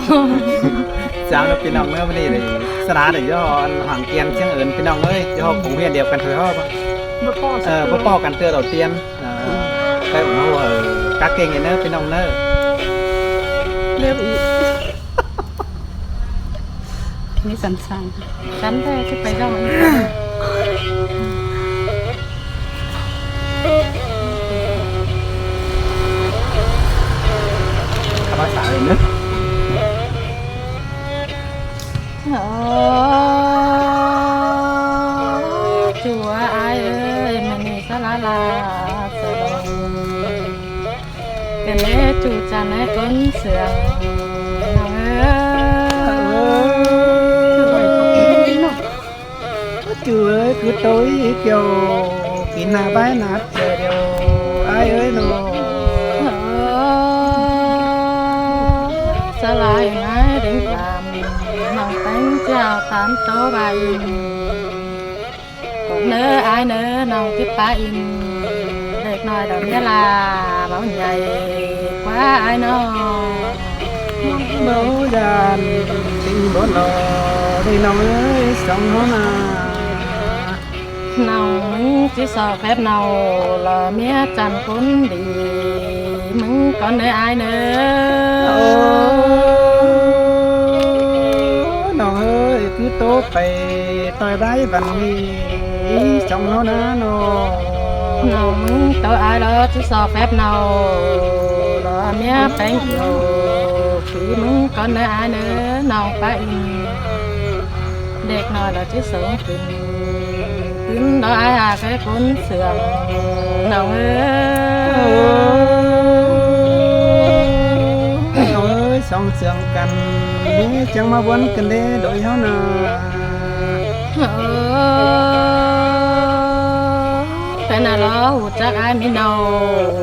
เจ้าเราพี่น้องเมื่อวันนี้เลยสระเลยย่อห่างเกียนเชียงเอิญพี่น้องเอ้ยย่อผมเพียนเดียวกันเถอะพ่อ บ่พอ พ่อป้อกันเตือเราเตียนใครของเรากักเก่งอย่างเนอะพี่น้องเนอะ เรียบอีกมีสันสันสันแท้จะไปได้อีกภาษาเลยเนอะ จัวอายเอ้ยมันนี่สลาลาสลงกันเล่จูจันให้ก้นเสืองน้องเอ้ยเนาะ chưa cứ tối chiều kỳ nào bái nát chờ điều ai ơi nó สลายไม้ดึงตามน้องแป้งเจ้าตามโตใบกดเนื้ออายเนื้อน้องที่ป้าอินเด็กน้อยดอกยะลาเบาใหญ่กว่าอายน้อง bố đàn tình bố lò đi nó ơi sống nó nà น้องมึงจิสอบแฟบเนาหล่อเมียจันคุ้นดีมึงก่อนเนื้ออายเนื้อ nó ơi cứ tốt phải tôi bái bằng mi sống nó nà nó น้องมึงตัวอายแล้วจิสอบแฟบเนาหล่อเมียแป้งเขียวฝีมึงก่อนเนื้ออายเนื้อน้องป้าอินเด็กน้อยเราจิสูงขึ้นขึ้นดอกอายหาแค่คุ้นเสื่อมน้องเอ้ย nó ơi sống sướng cần đi chẳng mà muốn cần đi đổi nó nà เป็นอะไรหูจักไอ้ไม่เนา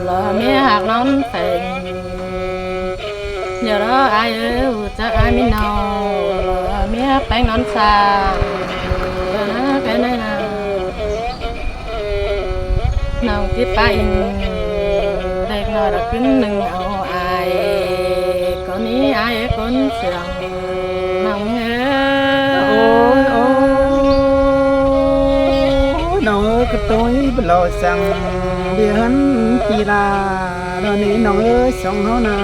เหรอเมียหักน้องเต็งเดี๋ยวรอไอ้หูจักไอ้ไม่เนาเหรอเมียแป้งนอนสาเดี๋ยวนะเป็นไงนะน้องที่ไปเด็กน้อยเราขึ้นหนึ่งเอาไอ้ก่อนนี้ไอ้คนเสียงน้องเอ้ย ôi ôi nó cái tối lo rằng biển kỳ là nó ní nó ơi sống nó nà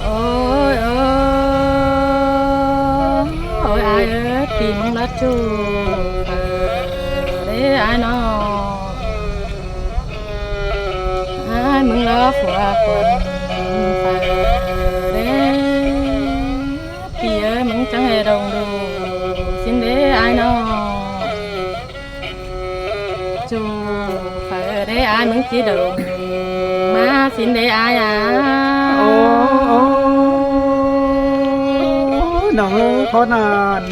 โอ้ยโอ้ยโอ้ยอายเอ้ยปีมึงละจูเด้อายน้องอายมึงละฝัวคนไปเด้ปีเอ้ยมึงจังให้ดงดูสินเด้อายน้องจูไปเด้อายมึงจีดงมาสินเด้อายอ่ะ ô nó khó nàn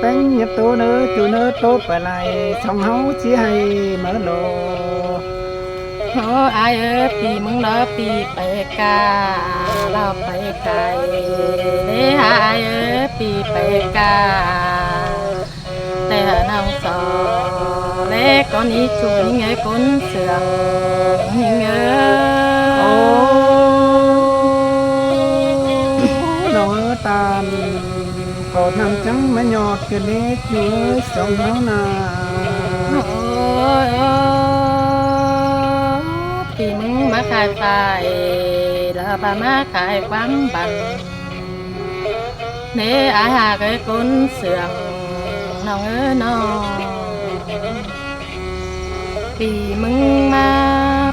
bánh nhập tố nữa chú nữa tốt phải lại xong hấu chỉ hay mở lồ โอ้อายเอ้ยปีมึงเด้อปีไปกาเราไปไกลเด้อายเอ้ยปีไปกาแต่น้องสอเล็กก็นี้ช่วยเงยคนเสื่อมเงย ô nó tàn còn nằm trắng mà nhọt cái đế chú ơi xong hấu nà โอ้ยปีมึงมาขายไฟแล้วปามาขายความบันเด้อายหาเกยคนเสื่อมน้องเอ้ยน้องปีมึงมา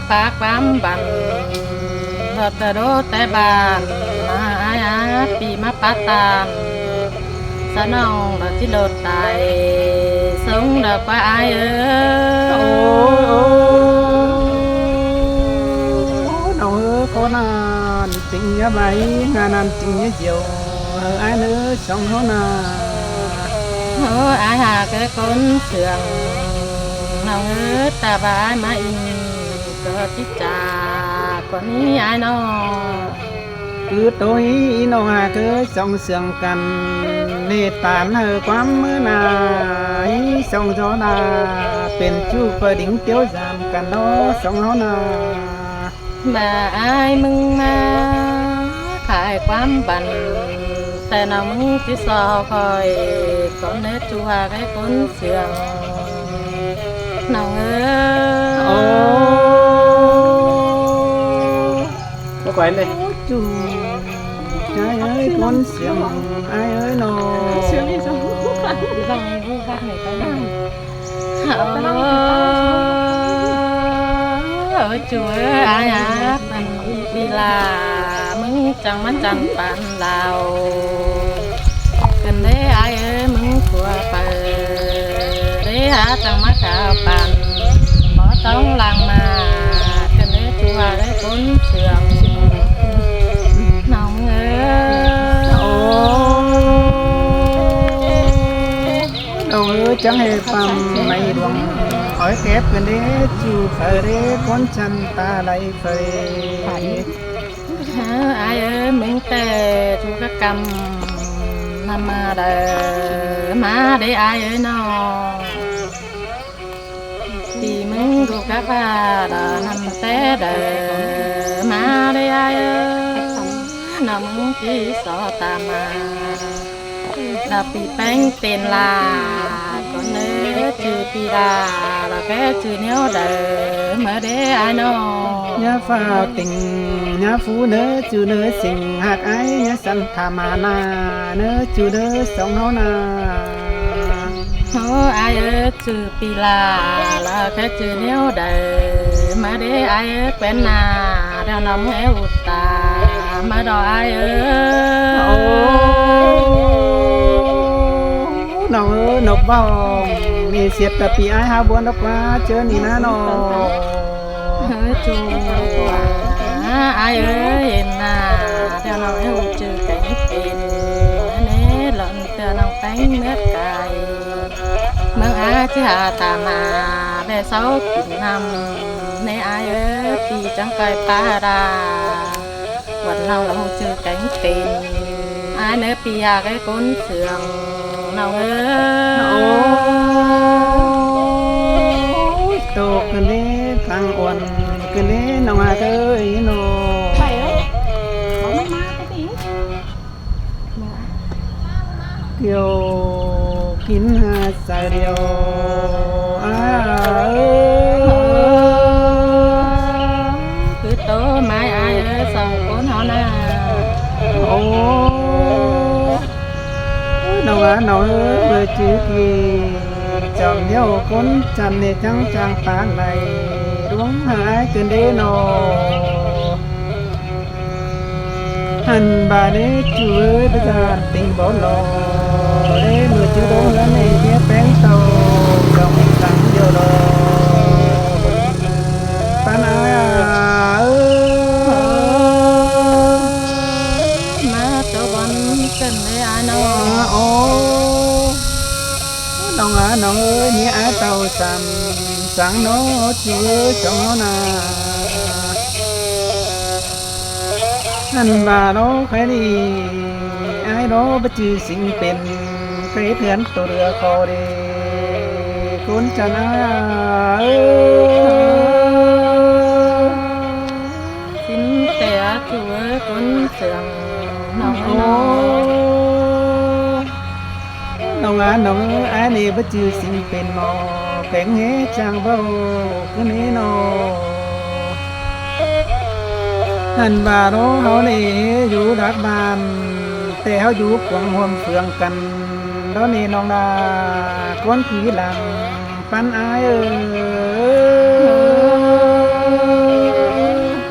ปากความบันรถแต่โดแต่บานมาอายาปีมาปาตานสะน้องเราที่โดดตายสงดอกว่าอายเอ้ ô ย nó khó nàn tình nhớ bay ngàn nàn tình nhớ chiều ai nữa xong hấu nà โอ้อายหาแค่คนเสื่อมน้องเอ้ยตาบายมาอินก็ที่จากกว่านี้อายน้อง cứ tối nó hà cứ xong sương cần nê tàn hờ quám mưa nà xong gió nà bên chú phơ đính tiếu giảm cần nó xong nó nà บ่าอายมึงมาข ายความบันแต่น้องที่สอคอยคนเนื้อจัวให้คนเสียงน้องโอ้บ่ไหวเลยจูใจเอ้ยคนเสียงไอ้เอ้ยนอเสียงนี่สองต้องรู้ว่าไหนไปไหนchúa ai ác bằng vì là mừng chẳng mắt chẳng bạn lào cần đấy ai ơi mừng của phật đấy hả chẳng mắt cả bạn bỏ tống làng mà cần đấy chúa đấy cuốn trường nòng đâu chẳng hề phàm mày đuông hỏi kép gần đấy chú phải đấy con chân ta lại phải ai ơi mình tè chú các cầm nằm mà đời má để ai ơi nó thì mình đủ các bà đã nằm té đời má để ai ơi nằm chỉ sợ ta mà đã bị bánh tên là con nỡ chữ pi là cái chữ nếu đời mở để ai nó nhớ phao tình nhớ phú nỡ chữ nỡ sinh hạt ái nhớ sanh thà mà na nỡ chữ nỡ sống nó na ai ơi chữ pi là cái chữ nếu đời mở để ai ơi quen na đeo nóng eo ta mà đòi ai ơiน้องนกบ้องมีเสียดแต่ปีไอ้หาบัวนกว่าเจอนี่นะน้องจูไอ้เอ้ยน่ะเดี๋ยวน้องให้เจอไก่เป็นนี่หล่นเตือนน้องแป้งเนื้อไก่เมืองอาที่หาตามาได้เสากินนำในไอ้เอ้ยปีจังไก่ปลาดาวันเราเจอไก่เป็นไอ้เนื้อปีหาไก่ก้นเสืองnào tô cái lẽ càng uẩn cái lẽ nào à cái nó phải đấy có mấy má cái gì kiều kín hà sa điều cứ tố mai ai ở sau cuốn họ na nào vừa chữ kỳ chọn nhau cuốn chăn để trắng trang phán này đúng hai cơn đế nô hành bà đế chú ơi bây giờ tình bỏ lò đế mưa chữ đố lớn này ghé bén tàu dòng trắng điều lò phán ai má tao bắn cần để ai nó nó ơi nhé á tàu sầm sáng nó chưa cho nó nà anh bà nó phải đi ai đó bất chư sinhเป็นcái thuyền tổ đưa kho đi cuốn chân xin té chúa cuốn sườnน้องอันนี้บ่จือสิ่งเป็นหมอแข็งเฮจางเว้าคือนี้นอหันบาโรเฮานี่อยู่ดักบ้านแต่เฮาอยู่กวงห่วมเฟืองกันตอนนี้น้องดาก้นผีหลังปันอาย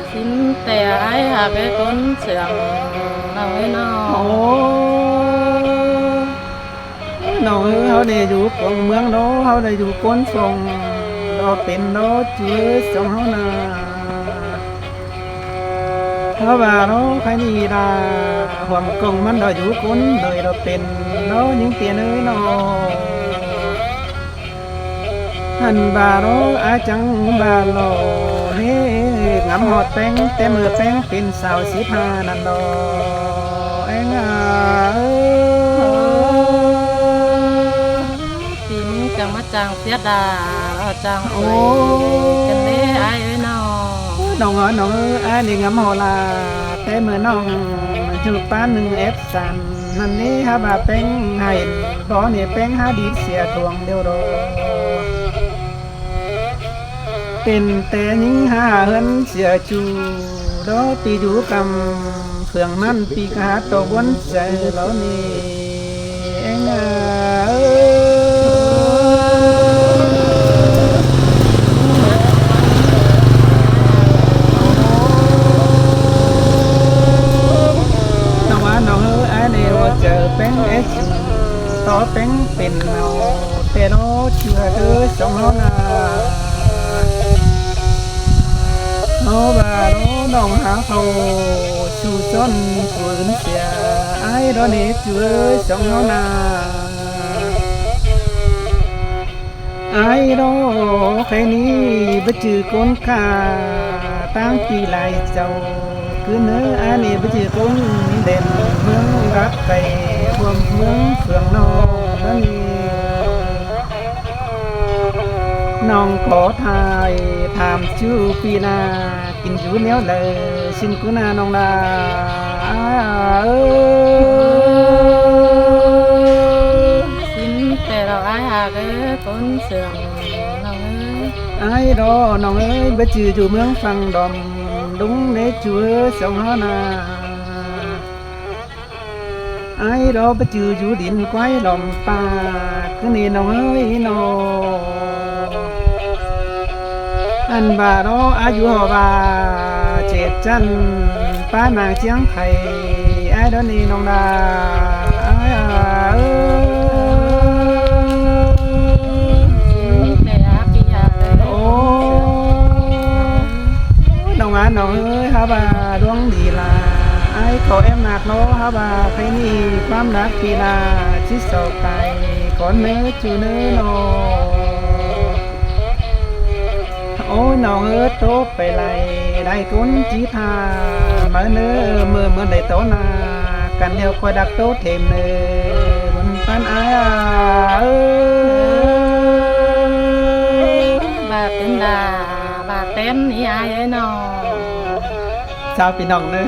xin té aiหาไปcuốn sườnน้องน้องน้องเขาได้อยู่กองเมืองโนเขาได้อยู่ก้นฟงเราเป็นโนจื้อสองเขานาเขาว่าเราใครนี่ดาห่วงกงมันเราอยู่ก้นโดยเราเป็นโนยิ่งเตียนเอ้ยโนหันบาเราอาจังบาโลนี่งำหอดแป้งแต่มือแป้งเป็นสาว15นั่นดอเอ็งchẳng mắt chẳng biết chẳng cần để ai ơi nóน้องaiนี่งำหอลาแต่เมื่อน้อง จูป้าหนึ่งเอฟสันนั่นนี่ฮะบาเป็งให้บ่เนี่ยเป็งหาดีเสียดวงเดียวรอเป็นแต่ยิงหาเฮินเสียจูรอปีอยู่กำเฟืองนั้นปีกาตกวนใจแล้วนี่เองน้องว่าน้องอันนี้ว่าเจอเป็นเอสต่อเป็นเอาแต่เราเชื่อเธอสองเรานาเอาบาโรน้องหาเขาสู่ซ้อนฝืนเสียไอ้ดอนนี้เชื่อสองเรานาไอ้ดอแค่นี้บ่จือคนข้าตั้งปีหลายเจ้าคือเนื้ออันนี้บ่จือคนเด่นเมืองรักไก่รวมเมืองเฟืองนองนั่นนี่น้องขอทายถามชื่อปีนากินอยู่เนี้ยเลยสินกุนาน้องดาสินแต่เราอายหากคนเสื่อมน้องไอ้รอน้องเอ้ยบ่จืออยู่เมืองฟังดอมดุงเนจัวสองฮานาไอ้รอบ่จืออยู่ดินควายลอมป่าคือนี่น้องเอ้ยน้องอันบารออายุหอบาเจ็ดจันป้านางเชียงไข่ไอ้ดอนนี่น้องดาแต่อาปีหากโอ้น้องอ่ะน้องเอ้ยฮะบาดวงดีลาไอ้ขอแอมหนักเนาะฮะบาใครนี่ความรักปีลาชิดสอบไปก่อนเนื้อจูเนื้อน้องโอ้ยน้องเอ้ยโตไปไล่ได้คนจีทามาเนื้อเมื่อได้โตนากันเดียวคอยดักโตเทมเนื้อบนปันอาบาเป็นดาบาเต้นนี่อายน้อง ชาวพี่น้องเนื้อ